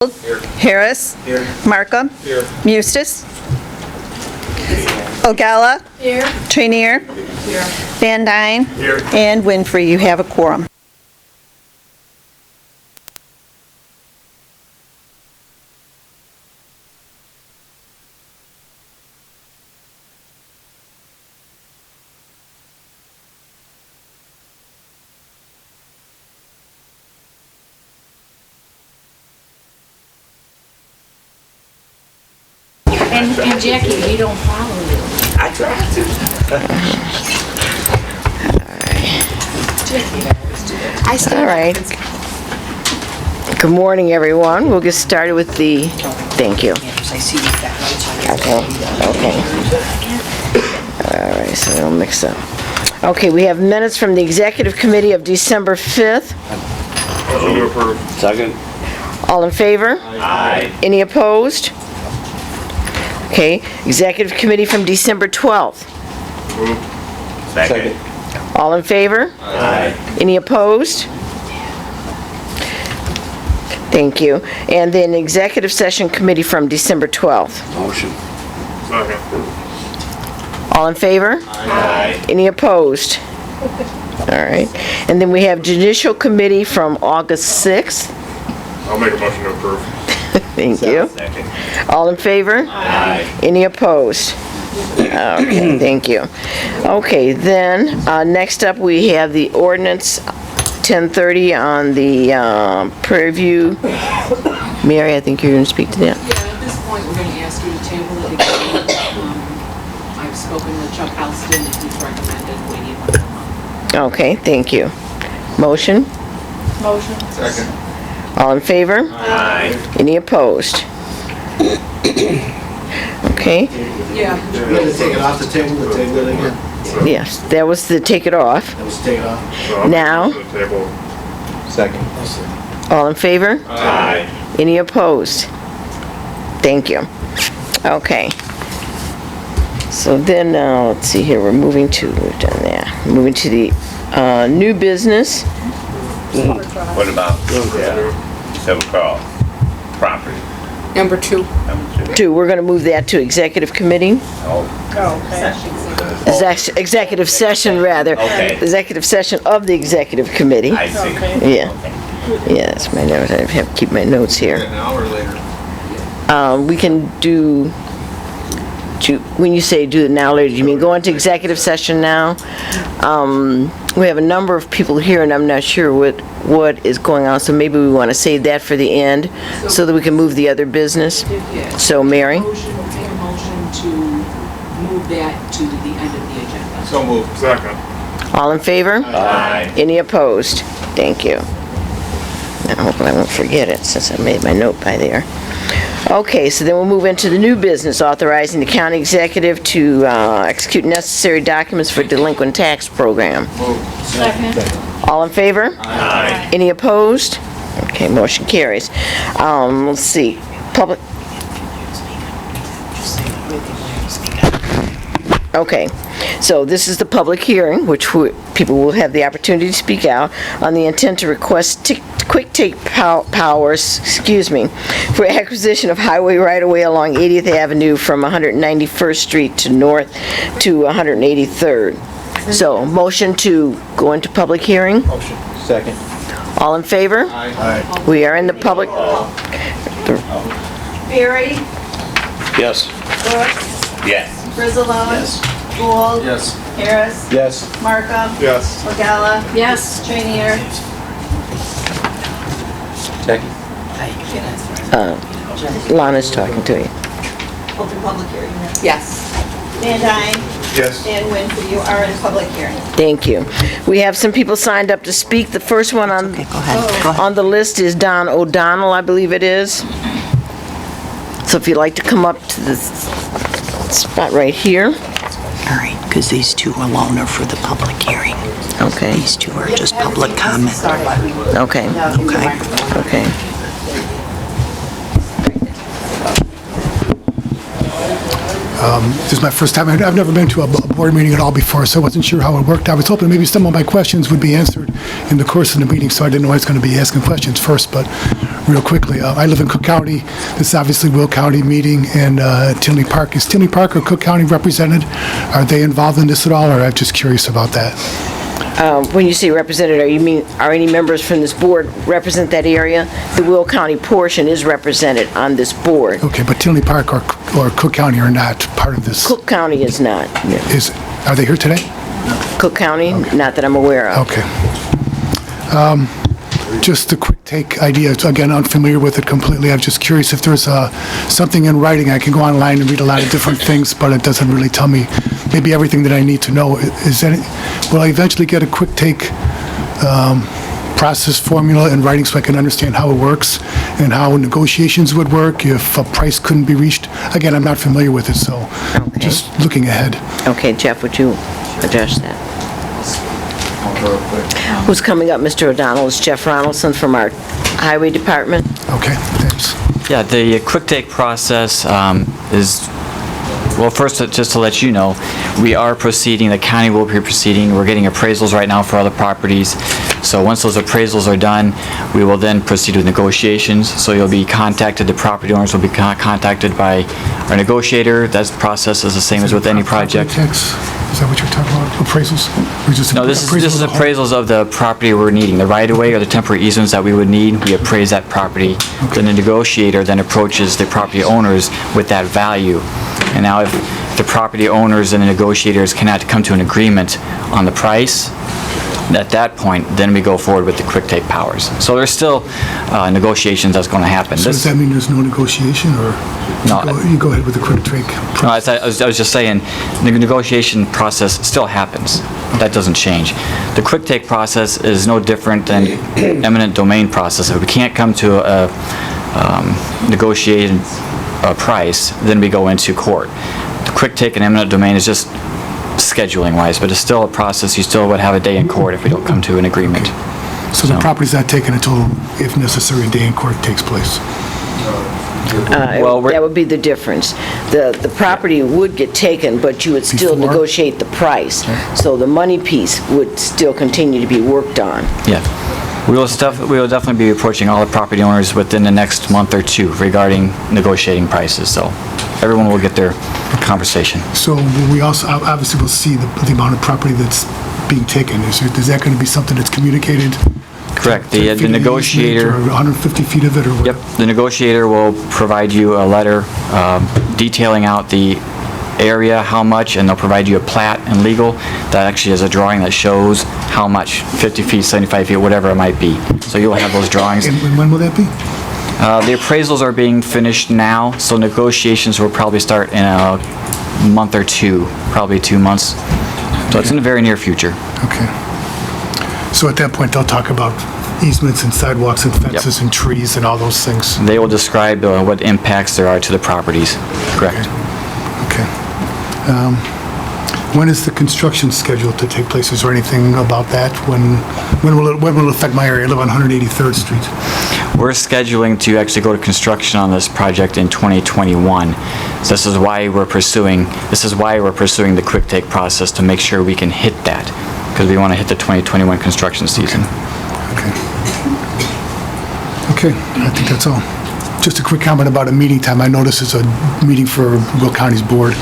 Harris. Here. Markham. Here. Mustis. Ogalla. Here. Trainier. Here. Van Dyne. Here. And Winfrey. You have a quorum. And Jackie, you don't follow it. I tried to. All right. Good morning, everyone. We'll get started with the, thank you. Okay. All right, so it'll mix up. Okay, we have minutes from the Executive Committee of December 5th. Motion to approve. Second. All in favor? Aye. Any opposed? Okay, Executive Committee from December 12th. Second. All in favor? Aye. Any opposed? Thank you. And then Executive Session Committee from December 12th. Motion. Second. All in favor? Aye. Any opposed? All right. And then we have Judicial Committee from August 6th. I'll make a motion to approve. Thank you. Second. All in favor? Aye. Any opposed? Okay, thank you. Okay, then, next up, we have the ordinance 1030 on the Prairie View. Mary, I think you're going to speak to that. Yeah, at this point, we're going to ask you to table it again. I've spoken with Chuck Houston, and he's recommended waiting 1 month. Okay, thank you. Motion? Motion. Second. All in favor? Aye. Any opposed? Okay, Yeah. You had to take it off the table to table it again. yes, that was the take it off. That was take it off. So I'll make a Now? motion to table. Second. All in favor? Aye. Any opposed? Thank you. Okay. So then, let's see here, we've done that. Moving to the new business. What about Silver Cross property? Number 2. Number 2. We're going to move that to executive committee. Oh, Executive session, rather. Okay. Executive session of the executive committee. I see. Yeah. Yes, my notes, I have to keep my notes here. An hour later. We can do, when you say do it now, later, you mean go into executive session now? We have a number of people here, and I'm not sure what is going on, so maybe we want to save that for the end, so that we can move the other business. So, Mary? Make a motion to move that to the end of the agenda. So moved. Second. All in favor? Aye. Any opposed? Thank you. Now, hopefully I won't forget it, since I made my note by there. Okay, so then we'll move into the new business, authorizing the county executive to execute necessary documents for delinquent tax program. Second. All in favor? Aye. Any opposed? Okay, motion carries. Let's see, public... Okay, so this is the public hearing, which people will have the opportunity to speak out on the intent to request quick take powers, for acquisition of highway right-of-way along 80th Avenue from 191st Street to north to 183rd. So, motion to go into public hearing? Motion. Second. All in favor? Aye. We are in the public... Barry. Yes. Brooks. Yes. Frizzalone. Yes. Gould. Yes. Harris. Yes. Markham. Yes. Ogalla. Yes. Trainier. Second. Lana's talking to you. Open public hearing. Yes. Van Dyne. Yes. And Winfrey. You are in public hearing. Thank you. We have some people signed up to speak. The first one on the list is Don O'Donnell, I believe it is. So if you'd like to come up to the spot right here. All right, because these two alone are for the public hearing. Okay, These two are just public comment. okay, Okay. okay. This is my first time. I've never been to a board meeting at all before, so I wasn't sure how it worked. I was hoping maybe some of my questions would be answered in the course of the meeting, so I didn't know I was going to be asking questions first, but real quickly, I live in Cook County. This is obviously Will County meeting, and Tinley Park. Is Tinley Park or Cook County represented? Are they involved in this at all, or I'm just curious about that? When you say represented, are any members from this board represent that area? The Will County portion is represented on this board. Okay, but Tinley Park or Cook County are not part of this? Cook County is not. Are they here today? Cook County, not that I'm aware of. Okay. Just a quick take idea. Again, unfamiliar with it completely. I'm just curious if there's something in writing. I can go online and read a lot of different things, but it doesn't really tell me maybe everything that I need to know. Will I eventually get a quick take process formula in writing so I can understand how it works and how negotiations would work if a price couldn't be reached? Again, I'm not familiar with it, so just looking ahead. Okay, Jeff, would you address that? Who's coming up, Mr. O'Donnell, is Jeff Ronaldson from our Highway Department. Okay, thanks. Yeah, the quick take process is, well, first, just to let you know, we are proceeding, the county will be proceeding. We're getting appraisals right now for other properties. So once those appraisals are done, we will then proceed with negotiations. So you'll be contacted, the property owners will be contacted by our negotiator. That process is the same as with any project. Is that what you're talking about, appraisals? Or just No, this is of the home? appraisals of the property we're needing, the right-of-way or the temporary easements that we would need. We appraise that property. Then the negotiator then approaches the property owners with that value. And now if the property owners and the negotiators cannot come to an agreement on the price, at that point, then we go forward with the quick take powers. So there's still negotiations that's going to happen. So does that mean there's no negotiation, or No. you go ahead with the quick take? No, I was just saying, the negotiation process still happens. That doesn't change. The quick take process is no different than eminent domain process. If we can't come to a negotiated price, then we go into court. The quick take and eminent domain is just scheduling wise, but it's still a process. You still would have a day in court if we don't come to an agreement. So the property's not taken until, if necessary, a day in court takes place? Well, That would be the difference. The property would get taken, but you would still Before? negotiate the price. So the money piece would still continue to be worked on. Yeah. We will definitely be approaching all the property owners within the next month or two regarding negotiating prices, so everyone will get their conversation. So we also, obviously, will see the amount of property that's being taken. Is that going to be something that's communicated? Correct. 30 feet The of the negotiator... easement, or 150 feet of it, or what? Yep, the negotiator will provide you a letter detailing out the area, how much, and they'll provide you a plat and legal that actually has a drawing that shows how much, 50 feet, 75 feet, whatever it might be. So you'll have those drawings. And when will that be? The appraisals are being finished now, so negotiations will probably start in a month or two, probably 2 months. So it's in the very near future. Okay. So at that point, they'll talk about easements and sidewalks and fences and trees and all those things? They will describe what impacts there are to the properties. Correct. Okay. When is the construction scheduled to take place? Is there anything about that? When will it affect my area? I live on 183rd Street. We're scheduling to actually go to construction on this project in 2021. So this is why we're pursuing the quick take process, to make sure we can hit that, because we want to hit the 2021 construction season. Okay, I think that's all. Just a quick comment about a meeting time. I know this is a meeting for Will County's board,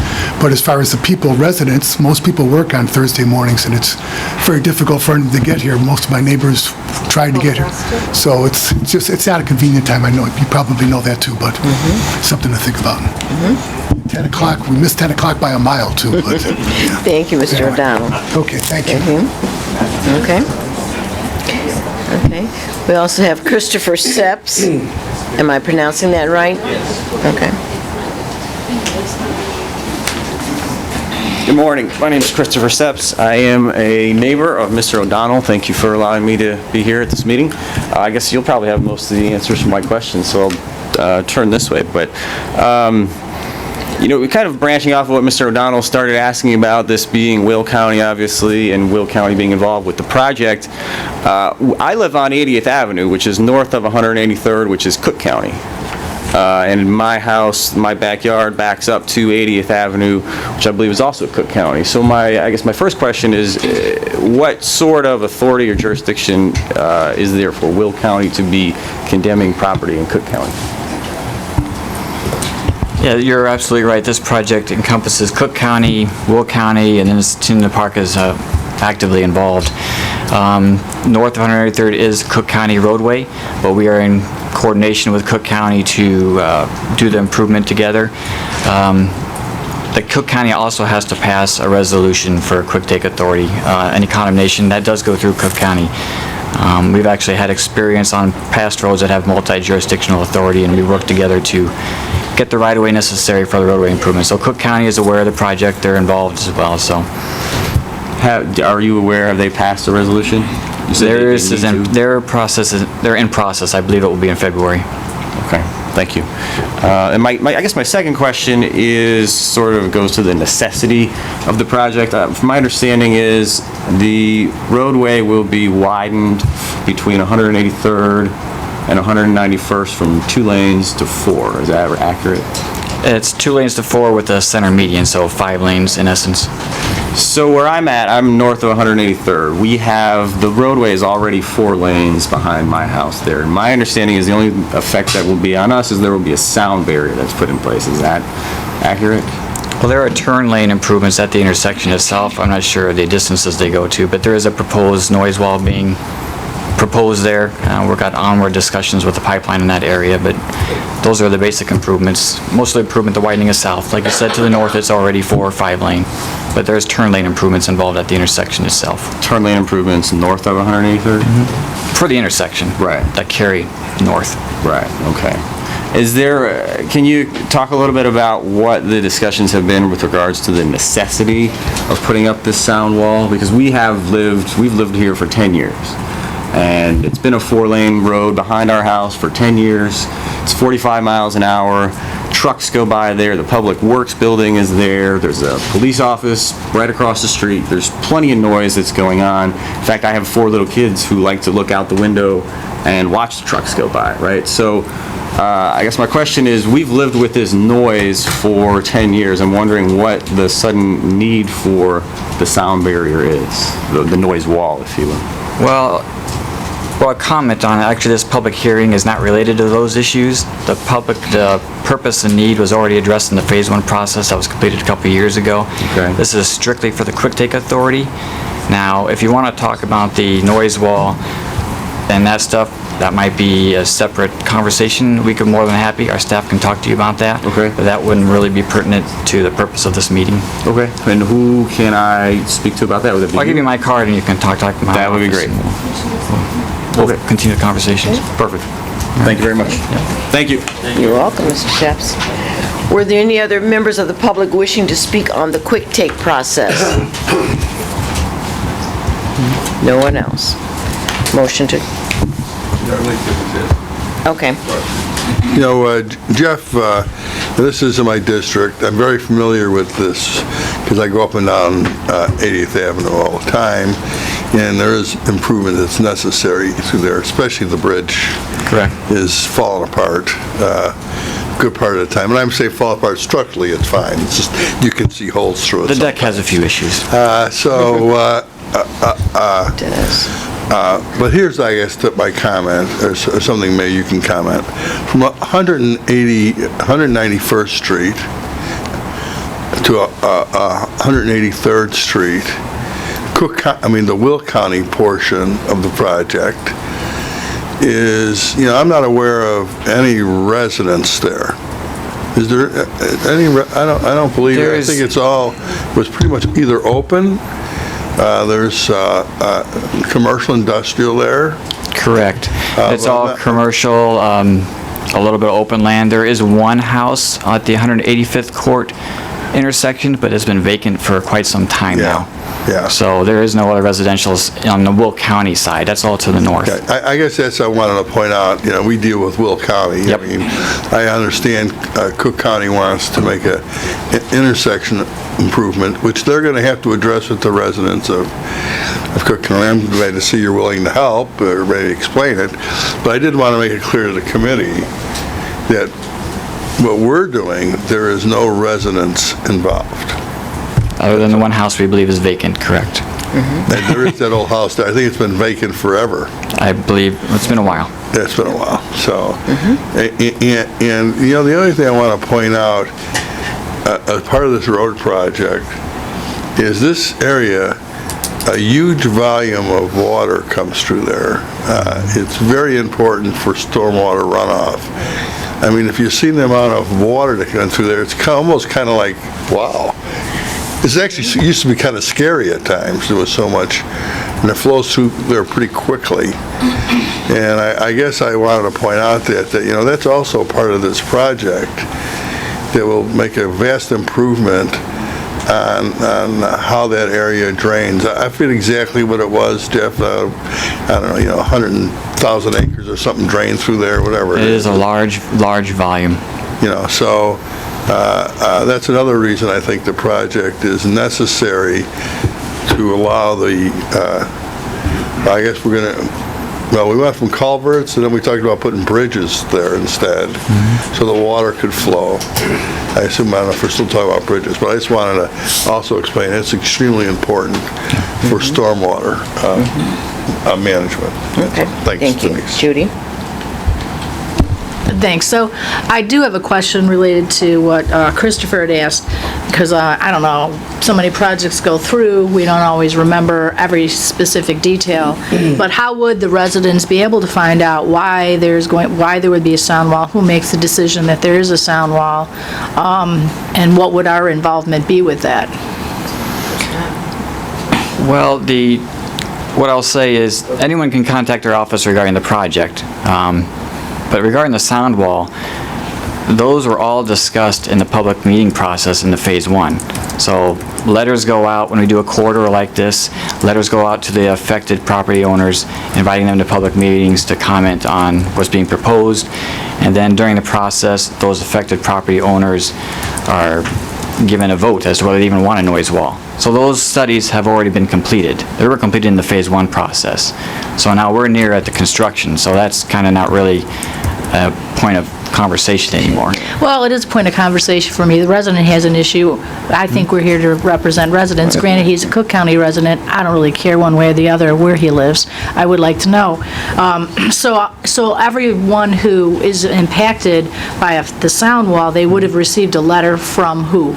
but as far as the people, residents, most people work on Thursday mornings, and it's very difficult for them to get here. Most of my neighbors tried to get here. So it's not a convenient time. I know, you probably know that too, but something to think about. 10 o'clock, we missed 10 o'clock by a mile too, but. Yeah. Thank you, Mr. O'Donnell. Okay, thank you. Okay. Okay. We also have Christopher Seps. Am I pronouncing that right? Okay. Good morning. My name is Christopher Seps. I am a neighbor of Mr. O'Donnell. Thank you for allowing me to be here at this meeting. I guess you'll probably have most of the answers to my questions, so I'll turn this way. But, we're kind of branching off of what Mr. O'Donnell started asking about, this being Will County, obviously, and Will County being involved with the project. I live on 80th Avenue, which is north of 183rd, which is Cook County. And my house, my backyard backs up to 80th Avenue, which I believe is also Cook County. So I guess my first question is, what sort of authority or jurisdiction is there for Will County to be condemning property in Cook County? Yeah, you're absolutely right. This project encompasses Cook County, Will County, and then Tinda Park is actively involved. North of 183rd is Cook County roadway, but we are in coordination with Cook County to do the improvement together. The Cook County also has to pass a resolution for quick take authority. Any condemnation, that does go through Cook County. We've actually had experience on past roads that have multi-jurisdictional authority, and we work together to get the right-of-way necessary for the roadway improvement. So Cook County is aware of the project, they're involved as well, so. Are you aware, have they passed a resolution? You said they need to. They're in process. I believe it will be in February. Okay, thank you. And I guess my second question is, sort of goes to the necessity of the project. From my understanding is the roadway will be widened between 183rd and 191st from 2 lanes to 4. Is that accurate? It's 2 lanes to 4 with a center median, so 5 lanes in essence. So where I'm at, I'm north of 183rd. We have, the roadway is already 4 lanes behind my house there. My understanding is the only effect that will be on us is there will be a sound barrier that's put in place. Is that accurate? Well, there are turn lane improvements at the intersection itself. I'm not sure the distances they go to, but there is a proposed noise wall being proposed there. We've got onward discussions with the pipeline in that area, but those are the basic improvements. Most of the improvement, the widening is south. Like I said, to the north, it's already 4 or 5 lane, but there's turn lane improvements involved at the intersection itself. Turn lane improvements north of 183rd? For the intersection. Right. That carry north. Right, okay. Is there, can you talk a little bit about what the discussions have been with regards to the necessity of putting up this sound wall? Because we've lived here for 10 years. And it's been a 4-lane road behind our house for 10 years. It's 45 miles an hour. Trucks go by there. The Public Works building is there. There's a police office right across the street. There's plenty of noise that's going on. In fact, I have 4 little kids who like to look out the window and watch the trucks go by, right? So I guess my question is, we've lived with this noise for 10 years. I'm wondering what the sudden need for the sound barrier is, the noise wall, if you will. Well, a comment on it. Actually, this public hearing is not related to those issues. The purpose and need was already addressed in the Phase 1 process that was completed a couple of years ago. Okay. This is strictly for the quick take authority. Now, if you want to talk about the noise wall and that stuff, that might be a separate conversation. We could more than happy, our staff can talk to you about that. Okay. But that wouldn't really be pertinent to the purpose of this meeting. Okay. And who can I speak to about that? Would that be I'll give you my card and you can talk to my That would be office great. and We'll continue the conversations. Perfect. Thank you very much. Thank you. You're welcome, Mr. Sheps. Were there any other members of the public wishing to speak on the quick take process? No one else. Motion to... Okay. You know, Jeff, this is in my district. I'm very familiar with this because I go up and down 80th Avenue all the time, and there is improvement that's necessary through there, especially the bridge. Correct. Is falling apart good part of the time. And I'm saying fall apart structurally, it's fine. It's just you can see holes through it. The deck has a few issues. But here's, I guess, my comment, or something maybe you can comment. From 191st Street to 183rd Street, the Will County portion of the project is, I'm not aware of any residents there. Is there any, I don't believe it. I think was pretty much either open. There's commercial industrial there. Correct. It's all commercial, a little bit of open land. There is one house at the 185th Court intersection, but it's been vacant for quite some time now. Yeah. So there is no other residentials on the Will County side. That's all to the north. Okay. I guess that's what I wanted to point out. We deal with Will County. Yep. I mean, I understand Cook County wants to make an intersection improvement, which they're going to have to address with the residents of Cook County. I'm glad to see you're willing to help or ready to explain it. But I did want to make it clear to the committee that what we're doing, there is no residents involved. Other than the one house we believe is vacant, correct? And there is that old house there. I think it's been vacant forever. I believe, it's been a while. Yeah, it's been a while, so. And, you know, the other thing I want to point out, as part of this road project, is this area, a huge volume of water comes through there. It's very important for stormwater runoff. I mean, if you've seen the amount of water that comes through there, it's almost kind of like, wow. It's actually it used to be kind of scary at times. There was so much, and it flows through there pretty quickly. And I guess I wanted to point out that, you know, that's also part of this project that will make a vast improvement on how that area drains. I forget exactly what it was, Jeff. I don't know, you know, 100,000 acres or something drained through there, whatever. It is a large volume. You know, so that's another reason I think the project is necessary to allow the, I guess we're going to, well, we went from culverts, and then we talked about putting bridges there instead, so the water could flow. I assume, I don't know if we're still talking about bridges, but I just wanted to also explain it's extremely important for stormwater management. Okay, Thanks, thank you. Denise. Judy? Thanks. So I do have a question related to what Christopher had asked, because I don't know, so many projects go through, we don't always remember every specific detail. But how would the residents be able to find out why there would be a sound wall? Who makes the decision that there is a sound wall? And what would our involvement be with that? Well, what I'll say is anyone can contact our office regarding the project. But regarding the sound wall, those were all discussed in the public meeting process in the Phase 1. So letters go out when we do a corridor like this. Letters go out to the affected property owners, inviting them to public meetings to comment on what's being proposed. And then during the process, those affected property owners are given a vote as to whether they even want a noise wall. So those studies have already been completed. They were completed in the Phase 1 process. So now we're near at the construction, so that's kind of not really a point of conversation anymore. Well, it is a point of conversation for me. The resident has an issue. I think we're here to represent residents. Granted, he's a Cook County resident. I don't really care one way or the other where he lives. I would like to know. So everyone who is impacted by the sound wall, they would have received a letter from who?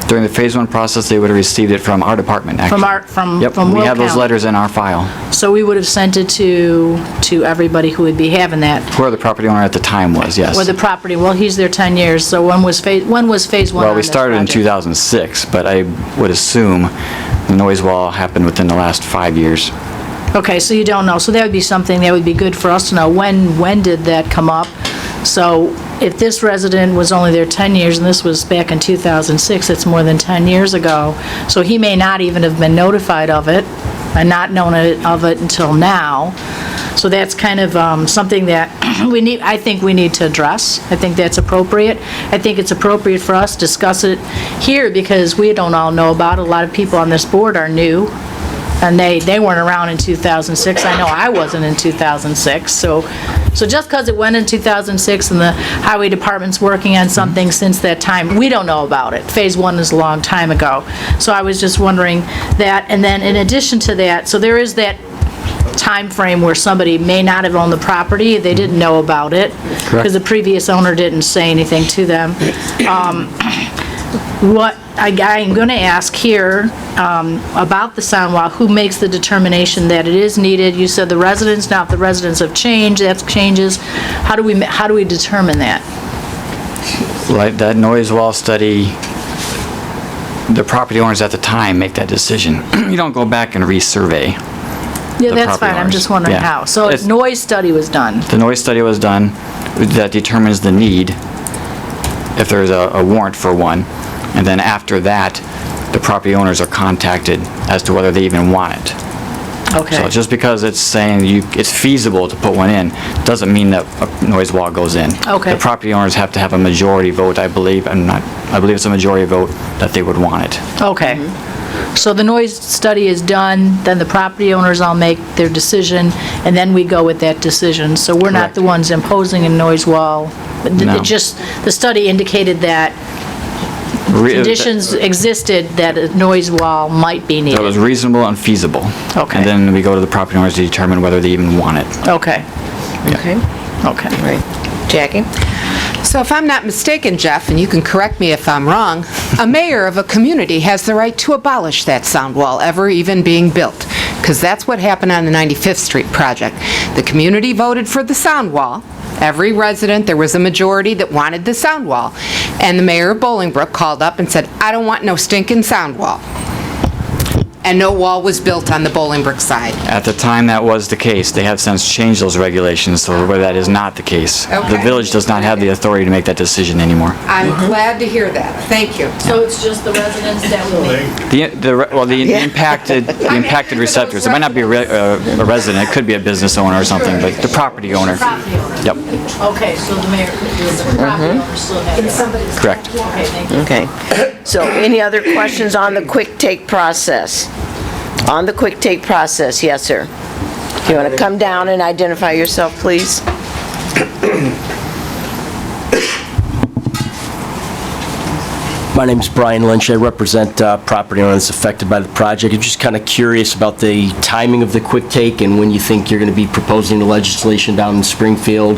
During the Phase 1 process, they would have received it from our department, actually. Yep, Yep, we Will have those County. letters in our file. So we would have sent it to everybody who would be having that. Whoever the property owner at the time was, yes. Or the property, well, he's there 10 years, so when was Phase 1 Well, on we this started in project? 2006, but I would assume the noise wall happened within the last 5 years. Okay, so you don't know. So that would be something that would be good for us to know. When did that come up? So if this resident was only there 10 years, and this was back in 2006, it's more than 10 years ago, so he may not even have been notified of it, and not known of it until now. So that's kind of something that I think we need to address. I think that's appropriate. I think it's appropriate for us to discuss it here, because we don't all know about it. A lot of people on this board are new, and they weren't around in 2006. I know I wasn't in 2006, so just because it went in 2006 and the highway department's working on something since that time, we don't know about it. Phase 1 is a long time ago. So I was just wondering that, and then in addition to that, so there is that time frame where somebody may not have owned the property, they didn't know about it, because the previous owner didn't say anything to them. What I'm going to ask here about the sound wall, who makes the determination that it is needed? You said the residents. Now, if the residents have changed, that changes. How do we determine that? Like that noise wall study, the property owners at the time make that decision. You don't go back and resurvey. Yeah, the that's property fine. I'm owners. just wondering Yeah. how. So a It's- noise study was done. The noise study was done that determines the need, if there's a warrant for one, and then after that, the property owners are contacted as to whether they even want it. Okay. So just because it's saying it's feasible to put one in, doesn't mean that a noise wall goes in. Okay. The property owners have to have a majority vote, I believe. I believe it's a majority vote that they would want it. Okay. So the noise study is done, then the property owners all make their decision, and then we go with that decision. So we're not Correct. the ones imposing a noise wall No. It just, the study indicated that conditions existed that a noise wall might be That was needed. reasonable and feasible. Okay. And then we go to the property owners to determine whether they even want it. Okay, Okay, okay. right. Jackie? So if I'm not mistaken, Jeff, and you can correct me if I'm wrong, a mayor of a community has the right to abolish that sound wall ever even being built, because that's what happened on the 95th Street project. The community voted for the sound wall. Every resident, there was a majority that wanted the sound wall. And the mayor of Bolingbrook called up and said, I don't want no stinking sound wall. And no wall was built on the Bolingbrook side. At the time that was the case, they have since changed those regulations, so where that is not the case. The Okay. village does not have the authority to make that decision anymore. I'm glad to hear that. Thank you. So it's just the residents that will make... The impacted receptors, it might not be a resident, it could be a business owner or something, but the property owner. Property owner. Yep, Okay, so the mayor, the property owner still has... correct. Okay, thank you. Okay. So any other questions on the quick take process? On the quick take process, yes, sir. You want to come down and identify yourself, please? My name is Brian Lynch. I represent property owners affected by the project. I'm just kind of curious about the timing of the quick take and when you think you're going to be proposing the legislation down in Springfield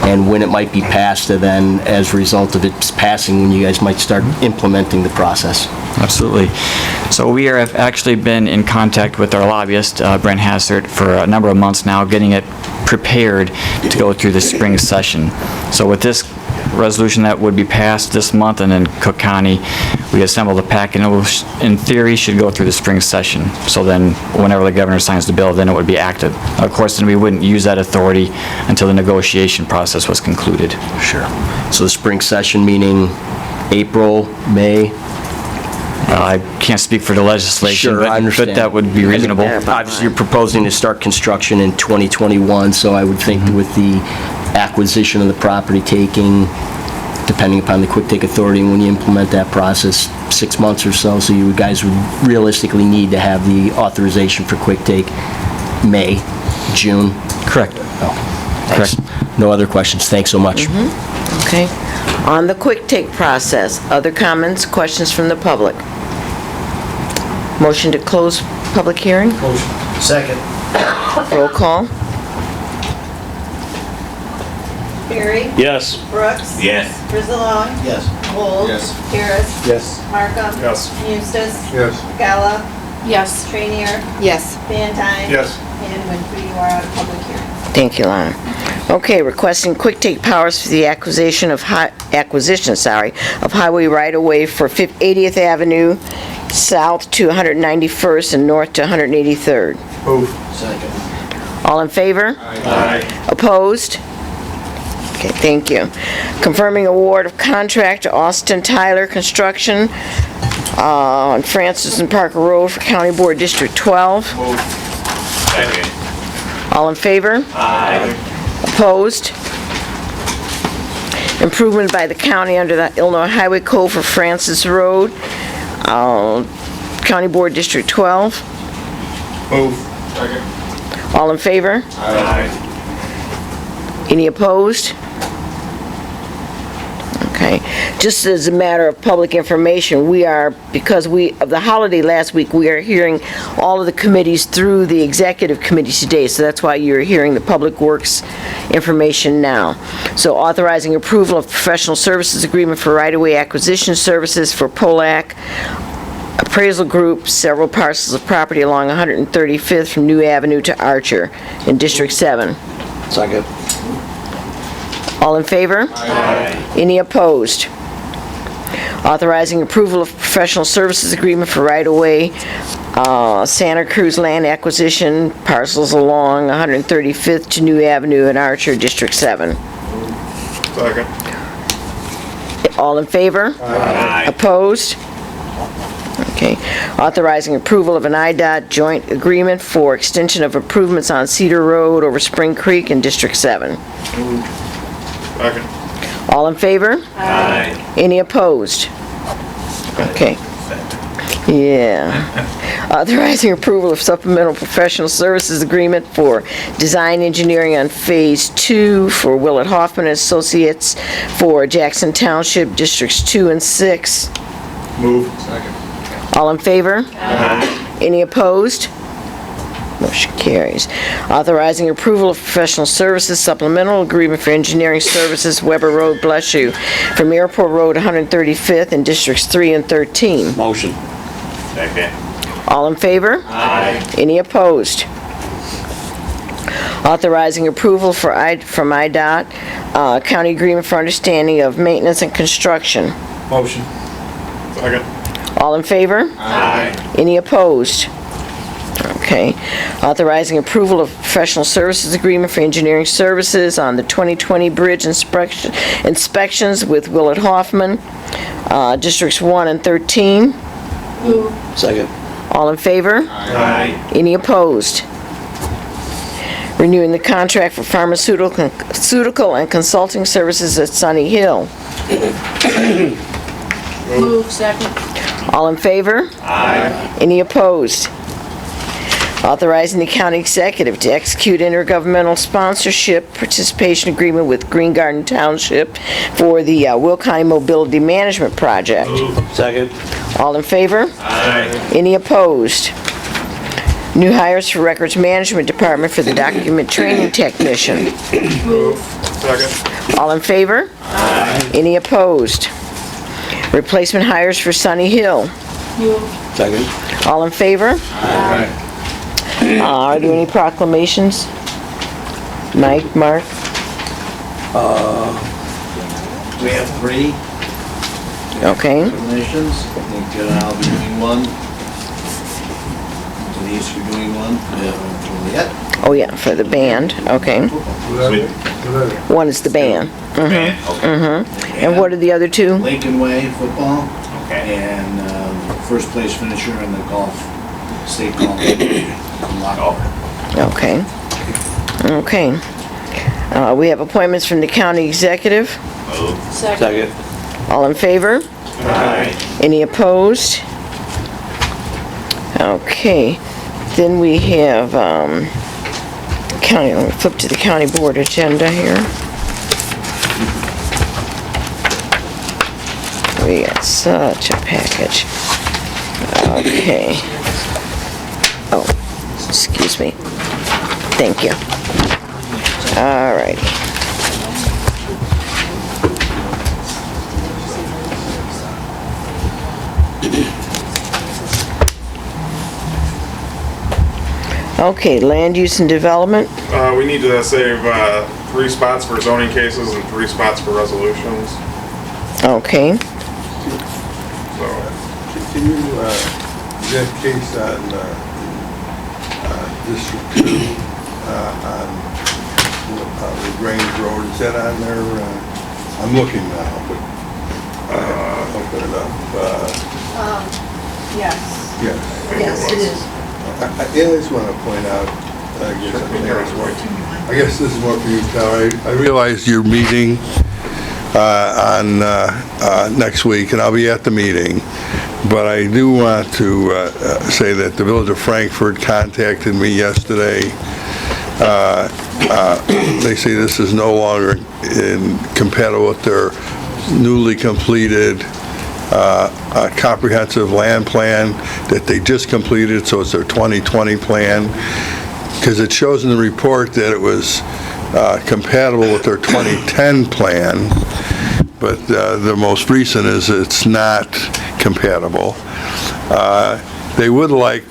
and when it might be passed, and then as a result of its passing, when you guys might start implementing the process. Absolutely. So we have actually been in contact with our lobbyist, Brent Hassert, for a number of months now, getting it prepared to go through the spring session. So with this resolution that would be passed this month, and in Cook County, we assembled a packet, and it will, in theory, should go through the spring session. So then, whenever the governor signs the bill, then it would be active. Of course, then we wouldn't use that authority until the negotiation process was concluded. Sure. So the spring session meaning April, May? I can't speak for the legislation, Sure, I understand. but that would be reasonable. Obviously, you're proposing to start construction in 2021, so I would think with the acquisition of the property taking, depending upon the quick take authority, and when you implement that process, 6 months or so, so you guys would realistically need to have the authorization for quick take May, June? Correct. Oh, thanks. No other questions. Thanks so much. Okay. On the quick take process, other comments, questions from the public? Motion to close public hearing? Second. Roll call? Barry? Yes. Brooks? Yes. Brizalone? Yes. Wolf? Yes. Harris? Yes. Markham? Yes. Eustace? Yes. Gala? Yes. Trainier? Yes. Van Dyne? Yes. And Winfrey, you are out of public hearing. Thank you, Lana. Okay, requesting quick take powers for the acquisition, of highway right-of-way for 80th Avenue south to 191st and north to 183rd. Move. Second. All in favor? Aye. Opposed? Okay, thank you. Confirming award of contract to Austin Tyler Construction on Francis and Parker Road for County Board District 12. Move. Second. All in favor? Aye. Opposed? Improvement by the county under the Illinois Highway Code for Francis Road, County Board District 12. Move. Second. All in favor? Aye. Any opposed? Okay. Just as a matter of public information, because of the holiday last week, we are hearing all of the committees through the executive committees today, so that's why you're hearing the Public Works information now. So authorizing approval of professional services agreement for right-of-way acquisition services for Polack Appraisal Group, several parcels of property along 135th from New Avenue to Archer in District 7. Second. All in favor? Aye. Any opposed? Authorizing approval of professional services agreement for right-of-way Santa Cruz land acquisition parcels along 135th to New Avenue in Archer, District 7. Second. All in favor? Aye. Opposed? Okay. Authorizing approval of an IDOT joint agreement for extension of improvements on Cedar Road over Spring Creek in District 7. Second. All in favor? Aye. Any opposed? Okay. Yeah. Authorizing approval of supplemental professional services agreement for design engineering on Phase 2 for Willett Hoffman and Associates for Jackson Township Districts 2 and 6. Move. Second. All in favor? Aye. Any opposed? Motion carries. Authorizing approval of professional services supplemental agreement for engineering services Weber Road, bless you, from Airport Road 135th in Districts 3 and 13. Motion. Second. All in favor? Aye. Any opposed? Authorizing approval from IDOT, county agreement for understanding of maintenance and construction. Motion. Second. All in favor? Aye. Any opposed? Okay. Authorizing approval of professional services agreement for engineering services on the 2020 bridge inspections with Willett Hoffman, Districts 1 and 13. Second. All in favor? Aye. Any opposed? Renewing the contract for pharmaceutical and consulting services at Sunny Hill. Move, second. All in favor? Aye. Any opposed? Authorizing the county executive to execute intergovernmental sponsorship participation agreement with Green Garden Township for the Will County Mobility Management Project. Second. All in favor? Aye. Any opposed? New hires for Records Management Department for the document training technician. Move. Second. All in favor? Aye. Any opposed? Replacement hires for Sunny Hill. Second. All in favor? Aye. Are there any proclamations? Mike, Mark? We have 3 Okay. proclamations. I think I'll be doing one. Denise, you're doing one. Juliet. Oh, yeah, for the band, okay. One is the band. Man, okay. And what are the other two? Lincoln Way football. Okay. And first place finisher in the golf, state golf. Okay. Okay. We have appointments from the county executive. Move. Second. All in favor? Aye. Any opposed? Okay. Then we have, county, let me flip to the county board agenda here. We got such a package. Okay. Oh, excuse me. Thank you. All righty. Okay, land use and development. We need to save 3 spots for zoning cases and 3 spots for resolutions. Okay. So, Can you, that case on District 2, on LaGrange Road, is that on there? I'm looking now, but I'll open it up. Yes. Yes. Yes, it is. I just want to point out, I guess this is more for you, Tyler. I realize you're meeting on next week, and I'll be at the meeting. But I do want to say that the Village of Frankfort contacted me yesterday. They say this is no longer compatible with their newly completed comprehensive land plan that they just completed, so it's their 2020 plan. Because it shows in the report that it was compatible with their 2010 plan, but the most recent is it's not compatible. They would like,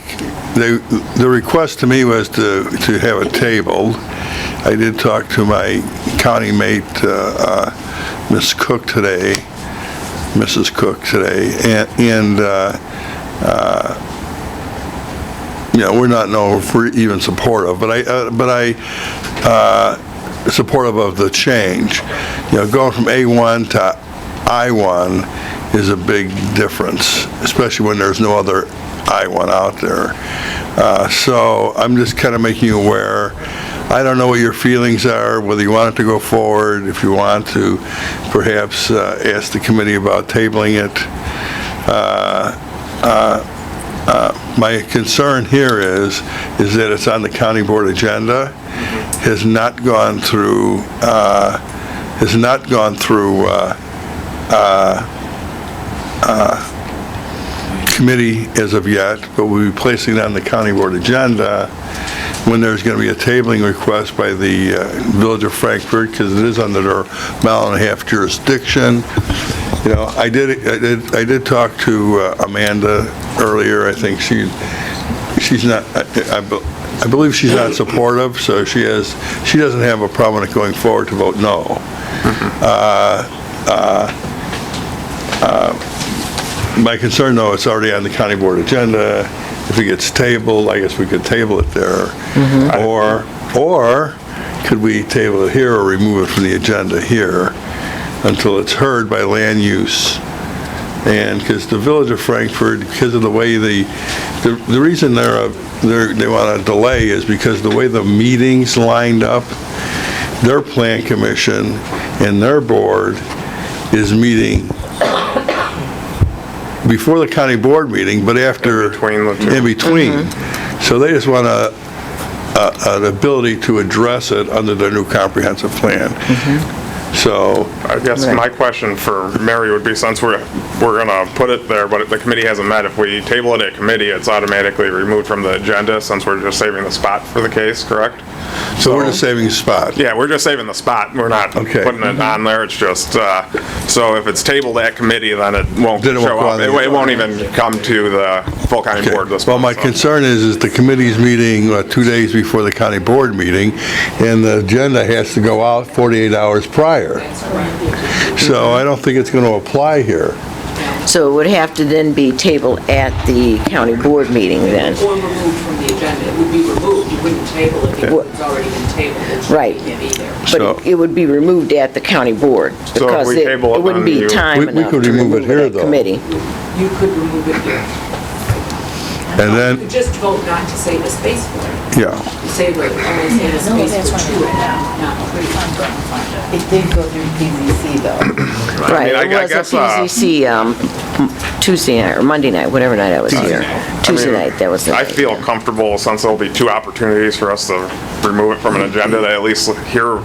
the request to me was to have it tabled. I did talk to my county mate, Mrs. Cook today, and you know, we're not known for even supportive, but I supportive of the change. You know, going from A1 to I1 is a big difference, especially when there's no other I1 out there. So I'm just kind of making you aware. I don't know what your feelings are, whether you want it to go forward, if you want to perhaps ask the committee about tabling it. my concern here is that it's on the county board agenda, has not gone through committee as of yet, but we'll be placing it on the county board agenda when there's going to be a tabling request by the Village of Frankfurt, because it is under their mile-and-a-half jurisdiction. You know, I did talk to Amanda earlier. I think she's not, I believe she's not supportive, so she doesn't have a problem with going forward to vote no. My concern, though, it's already on the county board agenda. If it gets tabled, I guess we could table it there. Or could we table it here or remove it from the agenda here until it's heard by land use? And because the Village of Frankfurt, because of the way the reason they want to delay is because the way the meetings lined up, their plan commission and their board is meeting before the county board meeting, but after, in between. So they just want an ability to address it under their new comprehensive plan. So I guess my question for Mary would be, since we're gonna put it there, but if the committee hasn't met, if we table it at committee, it's automatically removed from the agenda since we're just saving the spot for the case, correct? So we're just saving a spot? Yeah, we're just saving the spot. We're not putting it on there. It's just, so if it's tabled at committee, then it won't show up. It won't even come to the full county board this Well, my concern is the committee's meeting 2 days before the county board meeting, and the agenda has to go out 48 hours prior. So I don't think it's going to apply here. So it would have to then be tabled at the county board meeting then? Or removed from the agenda. It would be removed. You wouldn't table it because it's already been tabled. Right. But it would be removed at the county board because it wouldn't be time enough to remove it at committee. You could remove it here. And then, You could just vote not to save a space for it. yeah. You say we're only saving a space for two and not three. It did go through PZC though. Right, I it was a guess, PZC Tuesday night or Monday night, whatever night I was here. Tuesday night, that was the I night. feel comfortable, since there'll be two opportunities for us to remove it from an agenda, that at least hear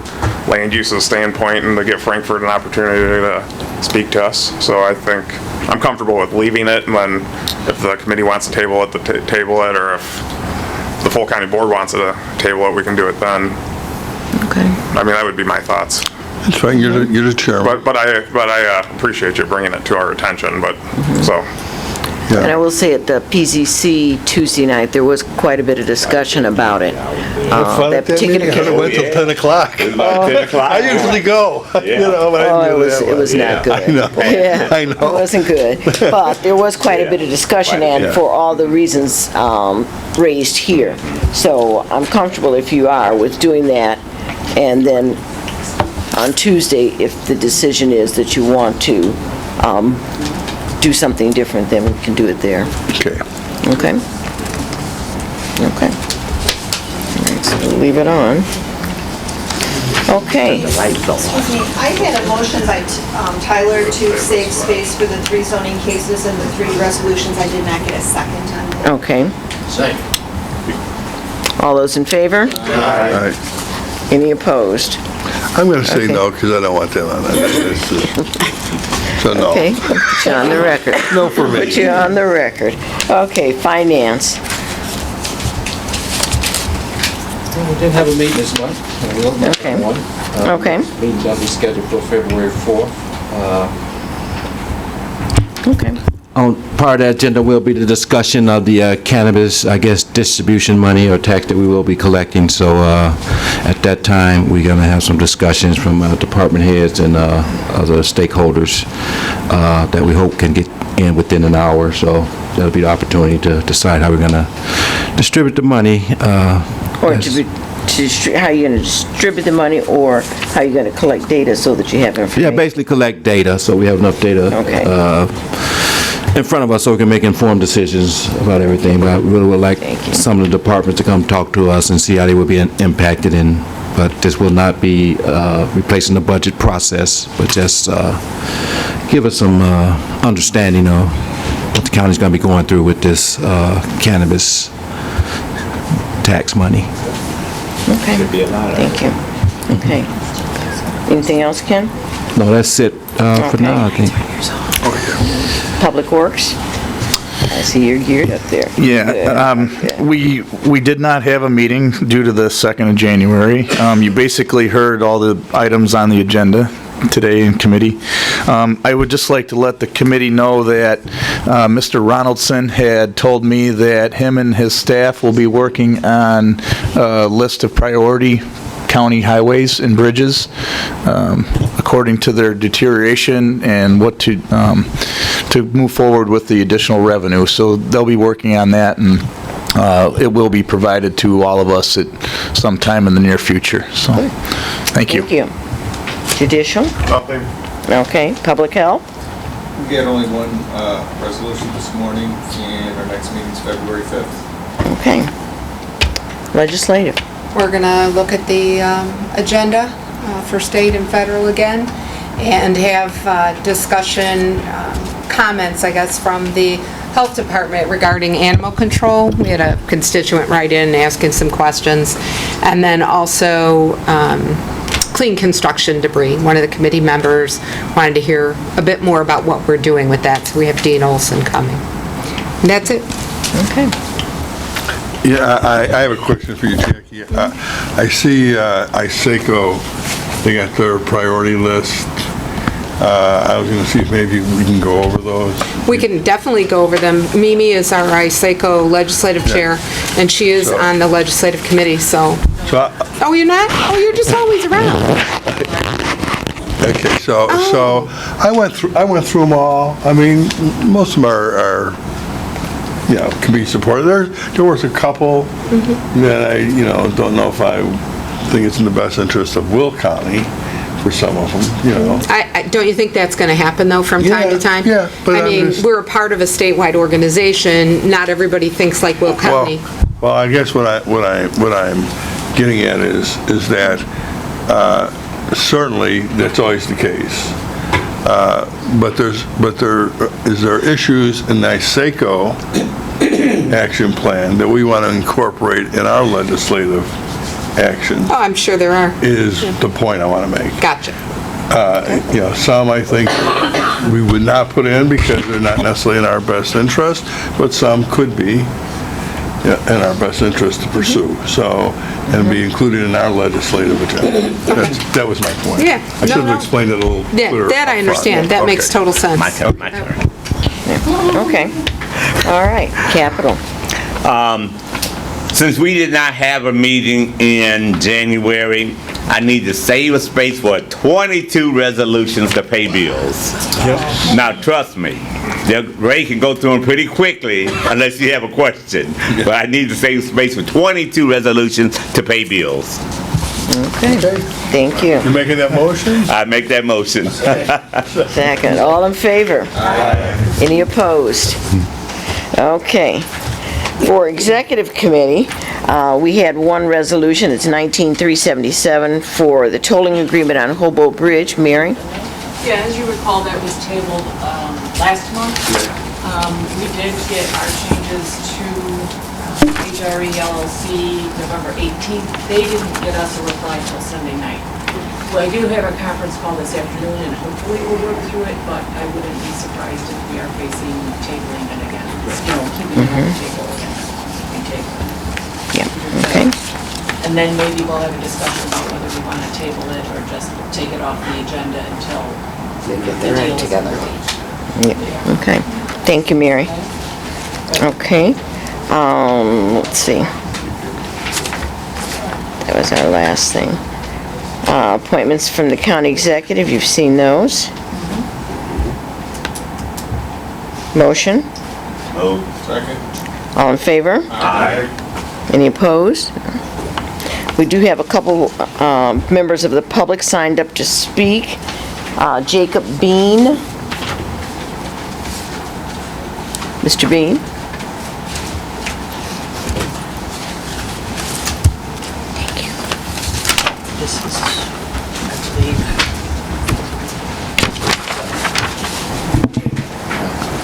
land use's standpoint and to give Frankfurt an opportunity to speak to us. So I think I'm comfortable with leaving it, and then if the committee wants to table it, table it, or if the full county board wants to table it, we can do it then. Okay. I mean, that would be my thoughts. That's fine, you're the chairman. But I appreciate you bringing it to our attention, but, so. And I will say at the PZC Tuesday night, there was quite a bit of discussion about it. That particular I went till 10 o'clock. It was about 10 o'clock. I usually go, you know, but I didn't do that it was not good. I know, Yeah, I know. it wasn't good. But there was quite a bit of discussion, and for all the reasons raised here. So I'm comfortable, if you are, with doing that. And then on Tuesday, if the decision is that you want to do something different, then we can do it there. Okay. Okay? Okay. All right, so we'll leave it on. Okay. Excuse me, I had a motion by Tyler to save space for the 3 zoning cases and the 3 resolutions. I did not get a second on that. Okay. All those in favor? Aye. Any opposed? I'm going to say no, because I don't want that on it. So no. Okay, put you on the record. No for me. Put you on the record. Okay, finance. We didn't have a meeting this month. We will have Okay. one. Okay. Meeting's on the schedule for February 4th. Okay. On part of the agenda will be the discussion of the cannabis, I guess, distribution money or tax that we will be collecting. So at that time, we're going to have some discussions from department heads and other stakeholders that we hope can get in within an hour. So that'll be the opportunity to decide how we're going to distribute the money. Or how you're going to distribute the money, or how you're going to collect data so that you have information? Yeah, basically collect data, so we have enough data in front of us so we can make informed decisions about everything. But I really would like some of the departments to come talk to us and see how they will be impacted but this will not be replacing the budget process, but just give us some understanding of what the county's going to be going through with this cannabis tax money. Okay. Should be a lot of Thank you. Okay. Anything else, Ken? No, that's it for now, I think. Public Works? I see you're geared up there. Yeah, we did not have a meeting due to the 2nd of January. You basically heard all the items on the agenda today in committee. I would just like to let the committee know that Mr. Ronaldson had told me that him and his staff will be working on a list of priority county highways and bridges according to their deterioration and what to move forward with the additional revenue. So they'll be working on that, and it will be provided to all of us at some time in the near future. So, thank you. Thank you. Judicial? Nothing. Okay. Public Health? We had only one resolution this morning, and our next meeting's February 5th. Okay. Legislative? We're going to look at the agenda for state and federal again, and have discussion, comments, I guess, from the Health Department regarding animal control. We had a constituent write in asking some questions, and then also clean construction debris. One of the committee members wanted to hear a bit more about what we're doing with that, so we have Dean Olson coming. And that's it. Okay. Yeah, I have a question for you, Jackie. I see ISACO, they got their priority list. I was going to see if maybe we can go over those. We can definitely go over them. Mimi is our ISACO legislative chair, and she is on the legislative committee, so. Oh, you're not? Oh, you're just always around. Okay, so I went through them all. I mean, most of them are can be supported. There was a couple that I don't know if I think it's in the best interest of Will County for some of them, Don't you think that's going to happen, though, from time to time? Yeah, but I mean, we're a part of a statewide organization. Not everybody thinks like Will County. Well, I guess what I'm getting at is that certainly that's always the case. But there are issues in the ISACO action plan that we want to incorporate in our legislative action. Oh, I'm sure there are. Is the point I want to make. Gotcha. Some I think we would not put in because they're not necessarily in our best interest, but some could be in our best interest to pursue. So, and be included in our legislative agenda. That was my point. Yeah. I should have explained it a little clearer. That I understand. That makes total sense. My turn. Okay. All right. Capital. Since we did not have a meeting in January, I need to save a space for 22 resolutions to pay bills. Now, trust me, Ray can go through them pretty quickly unless you have a question. But I need to save space for 22 resolutions to pay bills. Okay. Thank you. You making that motion? I make that motion. Second. All in favor? Aye. Any opposed? Okay. For Executive Committee, we had one resolution. It's 19-377 for the tolling agreement on Hobo Bridge. Mary? Yeah, as you recall, that was tabled last month. We did get our changes to HRE LLC November 18th. They didn't get us a reply till Sunday night. Well, I do have a conference call this afternoon, and hopefully we'll work through it, but I wouldn't be surprised if we are facing tabling it again. Keeping it on the table again. Yeah, okay. And then maybe we'll have a discussion about whether we want to table it or just take it off the agenda until they get their act together. Yeah, okay. Thank you, Mary. Okay. Let's see. That was our last thing. Appointments from the county executive, you've seen those. Motion? Second. All in favor? Aye. Any opposed? We do have a couple members of the public signed up to speak. Jacob Bean. Mr. Bean? Thank you. This is,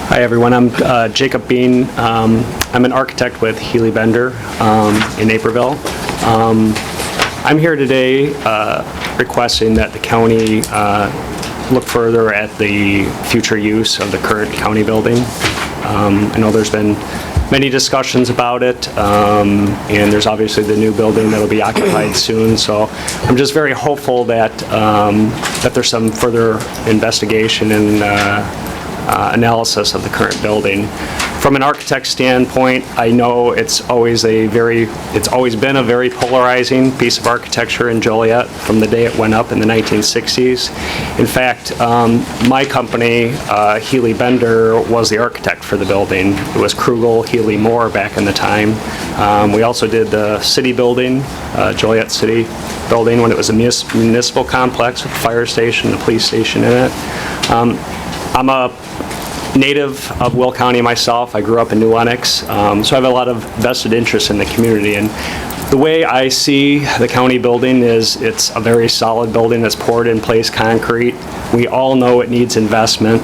I Hi, everyone. I'm Jacob Bean. I'm an architect with Healy Bender in Naperville. I'm here today requesting that the county look further at the future use of the current county building. I know there's been many discussions about it, and there's obviously the new building that'll be occupied soon, so I'm just very hopeful that that there's some further investigation and analysis of the current building. From an architect standpoint, I know it's always been a very polarizing piece of architecture in Joliet from the day it went up in the 1960s. In fact, my company, Healy Bender, was the architect for the building. It was Krugel Healy Moore back in the time. We also did the city building, Joliet City building, when it was a municipal complex with a fire station, a police station in it. I'm a native of Will County myself. I grew up in New Lenox, so I have a lot of vested interest in the community. And the way I see the county building is it's a very solid building that's poured in place concrete. We all know it needs investment.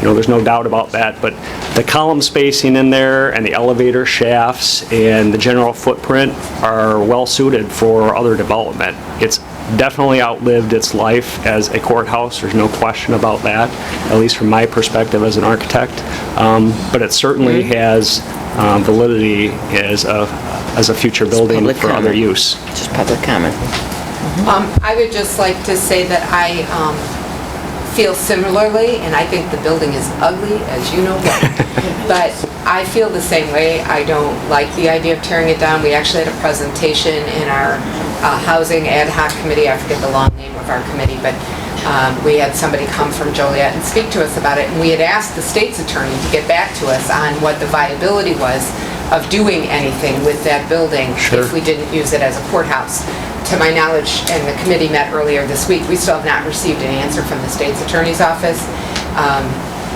There's no doubt about that, but the column spacing in there and the elevator shafts and the general footprint are well suited for other development. It's definitely outlived its life as a courthouse. There's no question about that, at least from my perspective as an architect. But it certainly has validity as a future building for other use. Just public comment. I would just like to say that I feel similarly, and I think the building is ugly, as you know well. But I feel the same way. I don't like the idea of tearing it down. We actually had a presentation in our housing ad hoc committee. I forget the long name of our committee, but we had somebody come from Joliet and speak to us about it, and we had asked the state's attorney to get back to us on what the viability was of doing anything with that building if we didn't use it as a courthouse. To my knowledge, and the committee met earlier this week, we still have not received an answer from the state's attorney's office.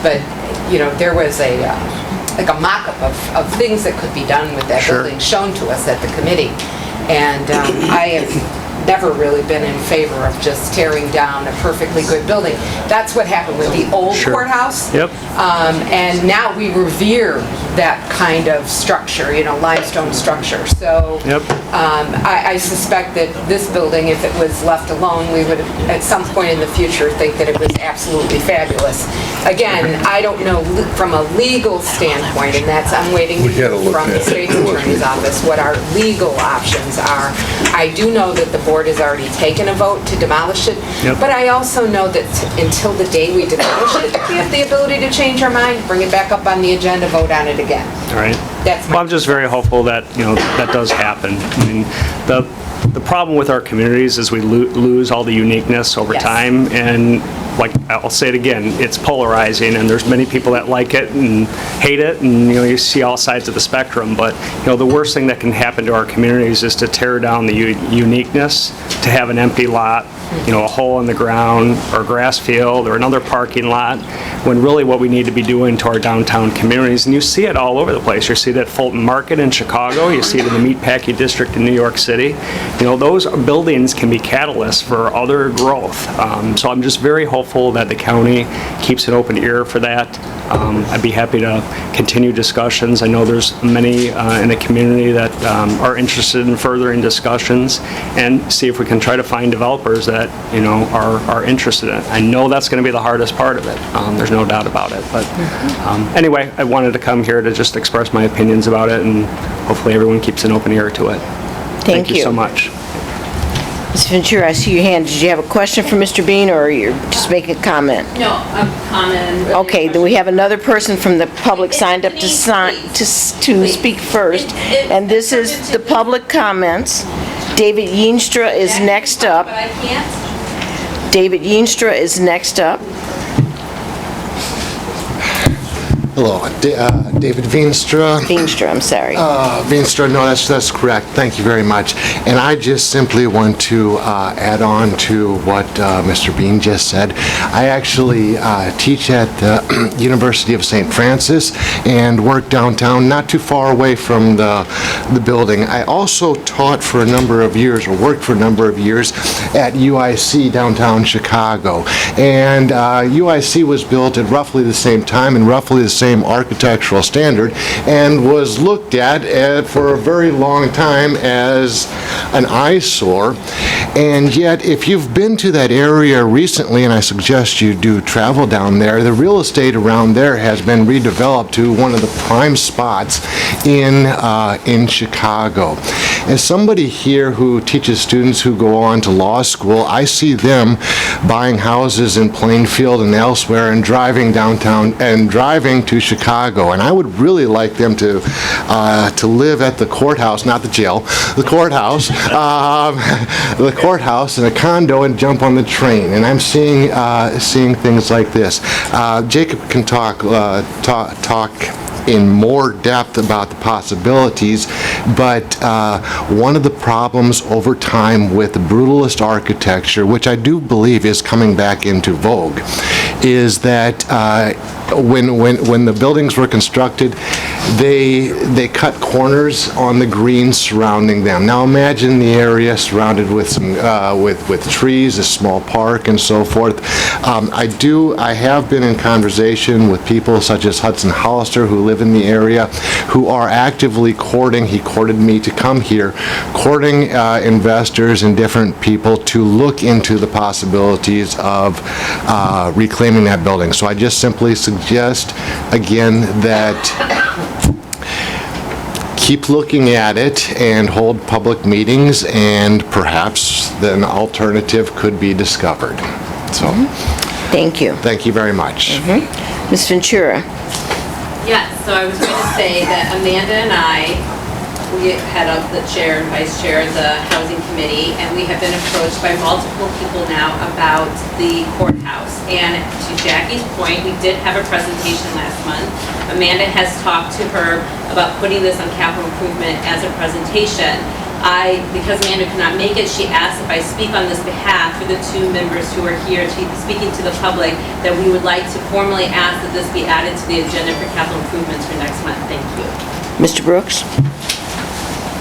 But, there was a mock-up of things that could be done with that building shown to us at the committee. And I have never really been in favor of just tearing down a perfectly good building. That's what happened with the old courthouse. Yep. And now we revere that kind of structure, limestone structure. So I suspect that this building, if it was left alone, we would at some point in the future think that it was absolutely fabulous. Again, I don't know from a legal standpoint, and I'm waiting from the state's attorney's office what our legal options are. I do know that the board has already taken a vote to demolish it, but I also know that until the day we demolish it, we have the ability to change our mind, bring it back up on the agenda, vote on it again. All right. Well, I'm just very hopeful that, that does happen. I mean, the problem with our communities is we lose all the uniqueness over time, and like I'll say it again, it's polarizing, and there's many people that like it and hate it, and you see all sides of the spectrum. But the worst thing that can happen to our communities is to tear down the uniqueness, to have an empty lot, a hole in the ground or a grass field or another parking lot, when really what we need to be doing to our downtown communities, and you see it all over the place. You see it at Fulton Market in Chicago, you see it in the Meatpacking District in New York City. Those buildings can be catalysts for other growth. So I'm just very hopeful that the county keeps an open ear for that. I'd be happy to continue discussions. I know there's many in the community that are interested in furthering discussions, and see if we can try to find developers that are interested in it. I know that's going to be the hardest part of it. There's no doubt about it. But anyway, I wanted to come here to just express my opinions about it, and hopefully everyone keeps an open ear to it. Thank you so much. Ms. Ventura, I see your hand. Did you have a question for Mr. Bean, or you're just making a comment? No, I'm commenting. Okay, then we have another person from the public signed up to speak first, and this is the public comments. David Yeenstra is next up. But I can't. David Yeenstra is next up. Hello, David Veenstra. Veenstra, I'm sorry. Veenstra, no, that's correct. Thank you very much. And I just simply want to add on to what Mr. Bean just said. I actually teach at the University of St. Francis and work downtown, not too far away from the building. I also taught for a number of years, or worked for a number of years, at UIC downtown Chicago. And UIC was built at roughly the same time and roughly the same architectural standard, and was looked at for a very long time as an eyesore. And yet, if you've been to that area recently, and I suggest you do travel down there, the real estate around there has been redeveloped to one of the prime spots in Chicago. As somebody here who teaches students who go on to law school, I see them buying houses in Plainfield and elsewhere and driving downtown and driving to Chicago. And I would really like them to live at the courthouse, not the jail, the courthouse, the courthouse in a condo and jump on the train. And I'm seeing things like this. Jacob can talk in more depth about the possibilities, but one of the problems over time with the brutalist architecture, which I do believe is coming back into vogue, is that when the buildings were constructed, they cut corners on the greens surrounding them. Now imagine the area surrounded with some with trees, a small park, and so forth. I have been in conversation with people such as Hudson Hollister, who live in the area, who are actively courting. He courted me to come here, courting investors and different people to look into the possibilities of reclaiming that building. So I just simply suggest again that keep looking at it and hold public meetings, and perhaps an alternative could be discovered. So, Thank you. Thank you very much. Ms. Ventura? Yes, so I was going to say that Amanda and I, we head up the chair and vice chair of the housing committee, and we have been approached by multiple people now about the courthouse. And to Jackie's point, we did have a presentation last month. Amanda has talked to her about putting this on capital improvement as a presentation. Because Amanda could not make it, she asked if I speak on this behalf for the two members who are here speaking to the public, that we would like to formally ask that this be added to the agenda for capital improvements for next month. Thank you. Mr. Brooks?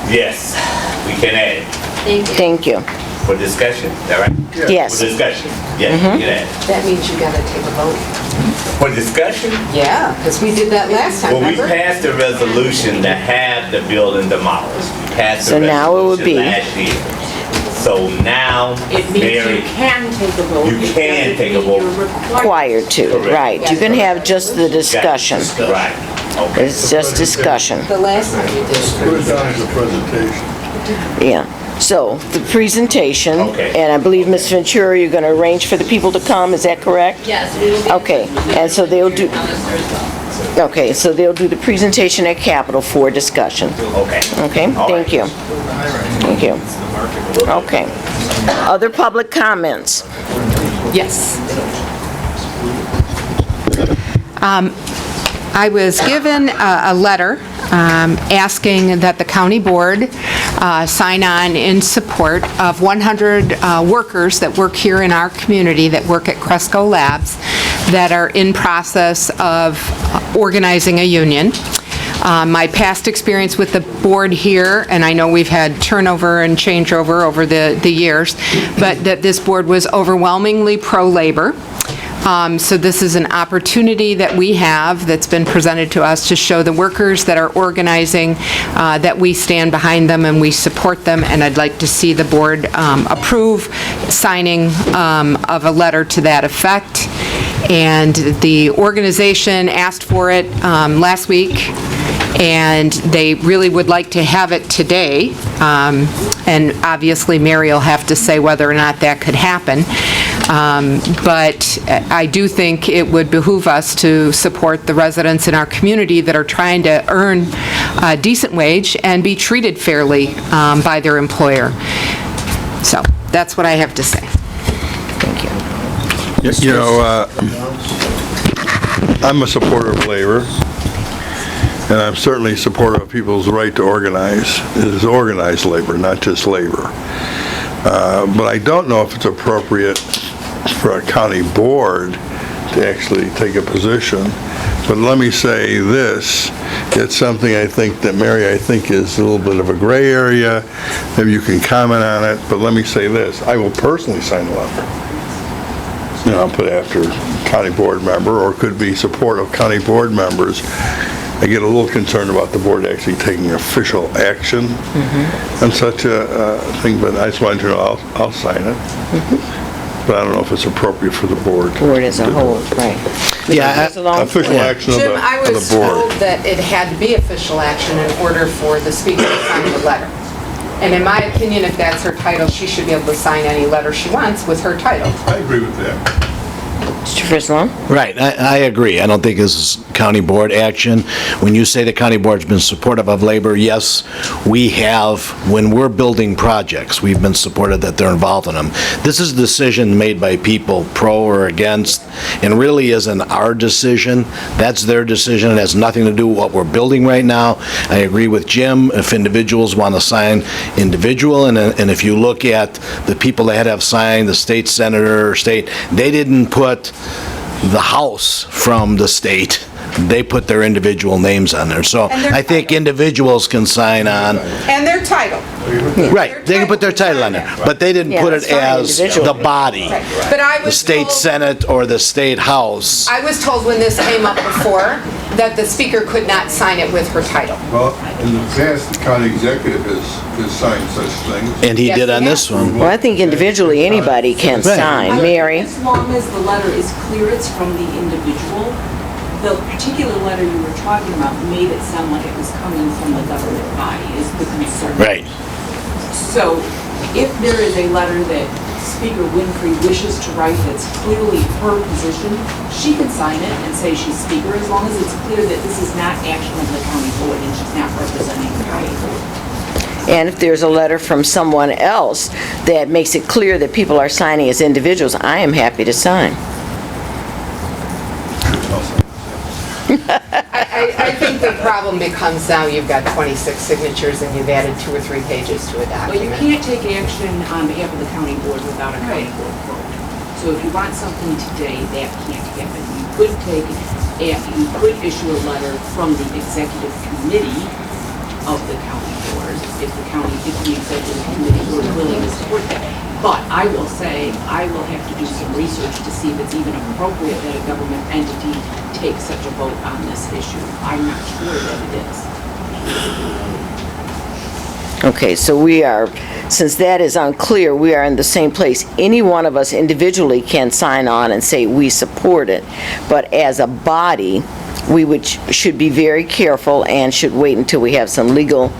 Yes, we can add it. Thank you. Thank you. For discussion, is that right? Yes. For discussion, yes, we can add it. That means you gotta take a vote. For discussion? Yeah, because we did that last time, Well, we remember? passed a resolution to have the building demolished. We passed So a now it would resolution be- last year. So now, It means Mary, you can take a vote. You It can doesn't take a mean vote. you're Required to, Correct. right. You can have just the discussion. right, okay. It's just discussion. The last time you did. Put it down as a presentation. Yeah. So, the presentation, Okay. and I believe, Ms. Ventura, you're going to arrange for the people to come, is that correct? Yes, we will be. Okay, and so they'll do, On this as well. okay, so they'll do the presentation at Capitol for discussion. Okay. Okay, All thank right. you. Thank you. Okay. Other public comments? Yes. I was given a letter asking that the county board sign on in support of 100 workers that work here in our community, that work at Cresco Labs, that are in process of organizing a union. My past experience with the board here, and I know we've had turnover and changeover over the years, but that this board was overwhelmingly pro-labor. So this is an opportunity that we have that's been presented to us to show the workers that are organizing that we stand behind them and we support them, and I'd like to see the board approve signing of a letter to that effect. And the organization asked for it last week, and they really would like to have it today. And obviously, Mary will have to say whether or not that could happen. But I do think it would behoove us to support the residents in our community that are trying to earn a decent wage and be treated fairly by their employer. So that's what I have to say. You know, I'm a supporter of labor. and I'm certainly supportive of people's right to organize. It is organized labor, not just labor. But I don't know if it's appropriate for a county board to actually take a position. But let me say this, it's something I think that, Mary, I think is a little bit of a gray area. Maybe you can comment on it, but let me say this, I will personally sign a letter. You know, I'll put after county board member, or could be support of county board members. I get a little concerned about the board actually taking official action on such a thing, but I just wanted you to know I'll sign it. But I don't know if it's appropriate for the board. Board as a whole, right. Yeah, official action of Jim, I the was board. told that it had to be official action in order for the speaker to sign the letter. And in my opinion, if that's her title, she should be able to sign any letter she wants with her title. I agree with that. Mr. Frislow? Right, I agree. I don't think this is county board action. When you say the county board's been supportive of labor, yes, we have. When we're building projects, we've been supportive that they're involved in them. This is a decision made by people pro or against, and really isn't our decision. That's their decision. It has nothing to do with what we're building right now. I agree with Jim. If individuals want to sign individual, and if you look at the people that have signed, the state senator, they didn't put the House from the state. They put their individual names on there. So I think individuals can sign on. And their title. Right, they can put their title on there, but they didn't put it as the body, But I the was state told, senate or the state house. I was told when this came up before that the speaker could not sign it with her title. Well, in the past, the county executive has signed such things. And he did on this one. Well, I think individually, anybody can sign. Mary? As long as the letter is clear, it's from the individual. The particular letter you were talking about made it sound like it was coming from the government body, is the concern. Right. So if there is a letter that Speaker Winfrey wishes to write that's clearly her position, she can sign it and say she's speaker, as long as it's clear that this is not action of the county board and she's not representing the county board. And if there's a letter from someone else that makes it clear that people are signing as individuals, I am happy to sign. I think the problem becomes now you've got 26 signatures and you've added 2 or 3 pages to a Well, you document. can't take action on behalf of the county board without a county board vote. So if you want something today, that can't happen. You could issue a letter from the executive committee of the county board, if the executive committee were willing to support that. But I will say, I will have to do some research to see if it's even appropriate that a government entity take such a vote on this issue. I'm not sure that it is. Okay, so we are, since that is unclear, we are in the same place. Any one of us individually can sign on and say we support it, but as a body, we should be very careful and should wait until we have some legal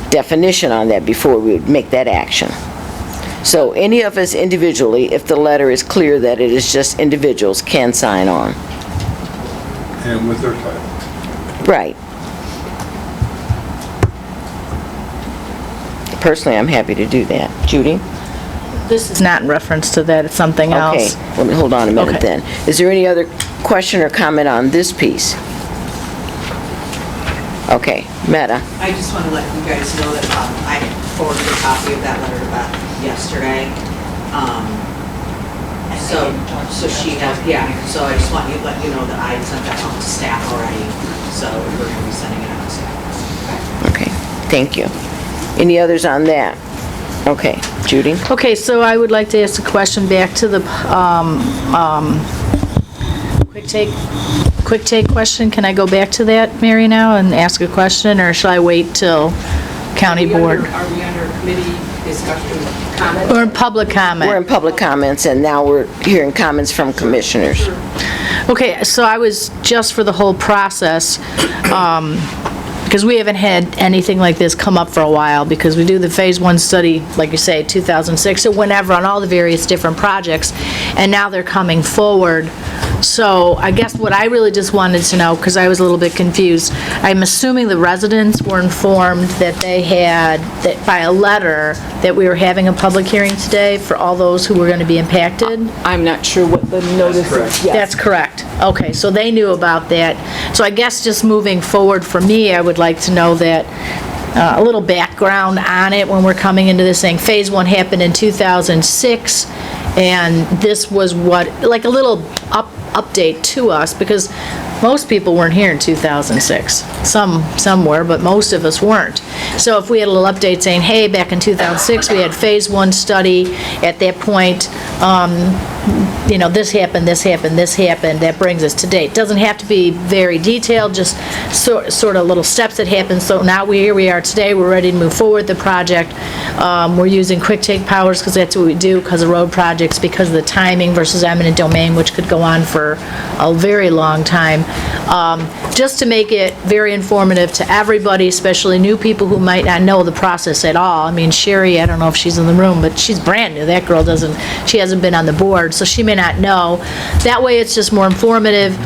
definition on that before we would make that action. So any of us individually, if the letter is clear that it is just individuals, can sign on. And with their title. Right. Personally, I'm happy to do that. Judy? This is not in reference to that, it's something else. Okay, let me hold on a minute Okay. then. Is there any other question or comment on this piece? Okay, Meta. I just want to let you guys know that I forwarded a copy of that letter to Beth yesterday. So she has, so I just want to let you know that I sent that out to staff already, so we're going to be sending it out to staff. Okay, thank you. Any others on that? Okay, Judy? Okay, so I would like to ask a question back to the quick take question. Can I go back to that, Mary, now and ask a question, or should I wait till county board? Are we under committee discussion, comment? Or in public comment? We're in public comments, and now we're hearing comments from commissioners. Okay, so I was, just for the whole process, because we haven't had anything like this come up for a while, because we do the Phase 1 study, like you say, 2006, or whenever, on all the various different projects, and now they're coming forward So I guess what I really just wanted to know, because I was a little bit confused, I'm assuming the residents were informed that they had, that by a letter, that we were having a public hearing today for all those who were going to be impacted? I'm not sure what the notice is. That's correct. Okay, so they knew about that. So I guess just moving forward for me, I would like to know that, a little background on it when we're coming into this thing. Phase 1 happened in 2006, and this was what, like a little update to us, because most people weren't here in 2006. Some were, but most of us weren't. So if we had a little update saying, hey, back in 2006, we had Phase 1 study. At that point, this happened, this happened, this happened, that brings us to date. Doesn't have to be very detailed, just sort of little steps that happened. So now here we are today, we're ready to move forward the project. We're using quick take powers because that's what we do because of road projects, because of the timing versus eminent domain, which could go on for a very long time. Just to make it very informative to everybody, especially new people who might not know the process at all. I mean, Sherry, I don't know if she's in the room, but she's brand new. That girl she hasn't been on the board, so she may not know. That way it's just more informative.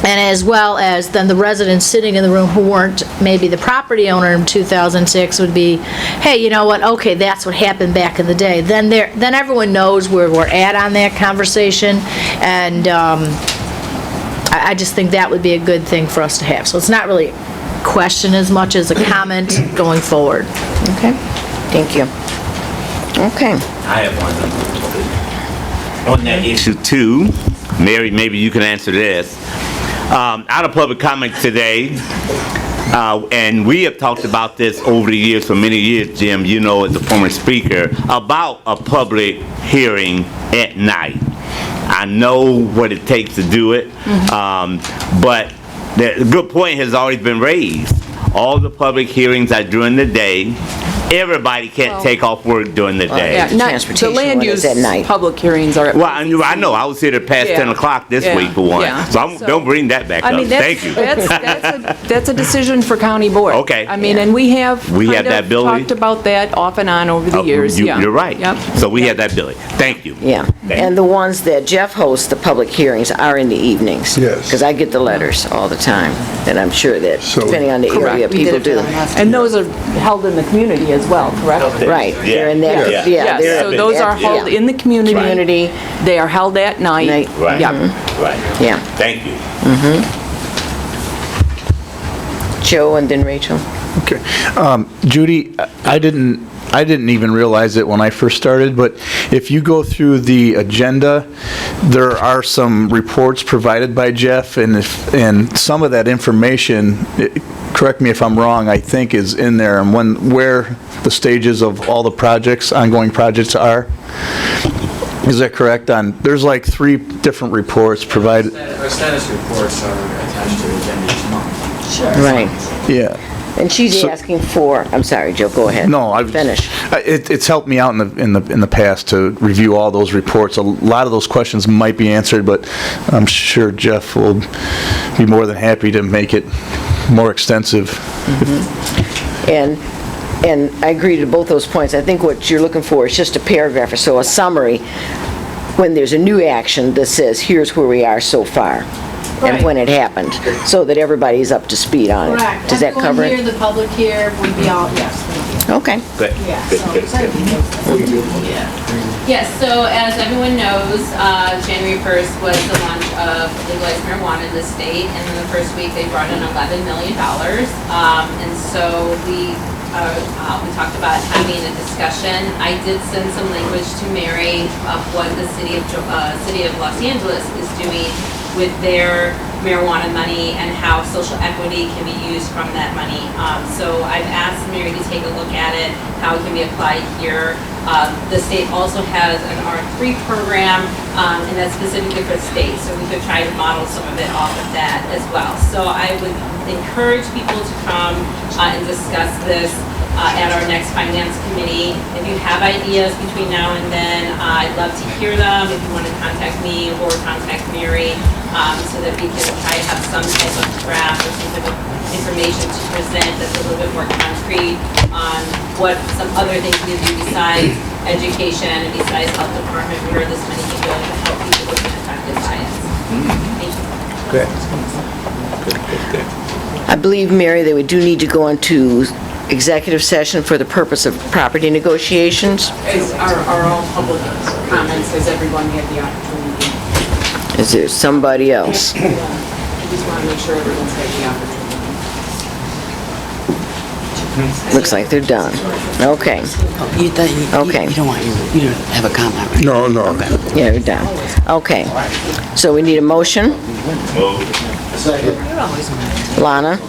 And as well as then the residents sitting in the room who weren't maybe the property owner in 2006 would be, hey, you know what, okay, that's what happened back in the day. Then everyone knows where we're at on that conversation, and I just think that would be a good thing for us to have. So it's not really a question as much as a comment going forward. Okay, thank you. Okay. I have one. On that issue too, Mary, maybe you can answer this. Out of public comment today, and we have talked about this over the years, for many years, Jim, you know, as a former speaker, about a public hearing at night. I know what it takes to do it, but the good point has always been raised. All the public hearings are during the day. Everybody can't take off work during the day. Yeah, the land use public hearings are at. Well, I know. I was here at past 10 o'clock this week for one. Yeah. So don't bring that back up. Thank you. That's a decision for county board. Okay. I mean, and we have that ability. talked about that off and on over the years. You're right. Yep. So we have that ability. Thank you. Yeah, and the ones that Jeff hosts, the public hearings, are in the evenings. Yes. Because I get the letters all the time, and I'm sure that, depending on the area, people do. And those are held in the community as well, correct? Right, they're in that, Yes, so those are held in the community. They are held at night. Right. Yep. Right. Yeah. Thank you. Joe and then Rachel. Okay. Judy, I didn't even realize it when I first started, but if you go through the agenda, there are some reports provided by Jeff, and some of that information, correct me if I'm wrong, I think is in there, and where the stages of all the projects, ongoing projects are. Is that correct? There's like 3 different reports provided. Our status reports are attached to the agenda each month. Sure. Right. Yeah. And she's asking for, I'm sorry, Joe, go ahead. No, Finish. It's helped me out in the past to review all those reports. A lot of those questions might be answered, but I'm sure Jeff will be more than happy to make it more extensive. And I agree to both those points. I think what you're looking for is just a paragraph or so, a summary, when there's a new action that says, here's where we are so far, and when it happened, so that everybody's up to speed on it. Correct. Does that cover Everyone here, it? the public here, would be all, yes. Okay. Good. Yeah, Good. Yes, so as everyone knows, January 1st was the launch of legalized marijuana in the state, and in the first week they brought in $11 million. And so we talked about having a discussion. I did send some language to Mary of what the city of Los Angeles is doing with their marijuana money and how social equity can be used from that money. So I've asked Mary to take a look at it, how it can be applied here. The state also has an R3 program, and that's specifically for states, so we could try to model some of it off of that as well. So I would encourage people to come and discuss this at our next finance committee. If you have ideas between now and then, I'd love to hear them. If you want to contact me or contact Mary, so that we can try to have some type of draft or some type of information to present that's a little bit more concrete on what some other things we do besides education and besides health department, where this money can go to help people who've been affected by it. Good. I believe, Mary, that we do need to go into executive session for the purpose of property negotiations. Is our own public comments, has everyone had the opportunity? Is there somebody else? I just want to make sure everyone's had the opportunity. Looks like they're done. Okay. Okay. You don't want, you don't have a comment, right? No, no. Yeah, we're done. Okay. So we need a motion. Lana?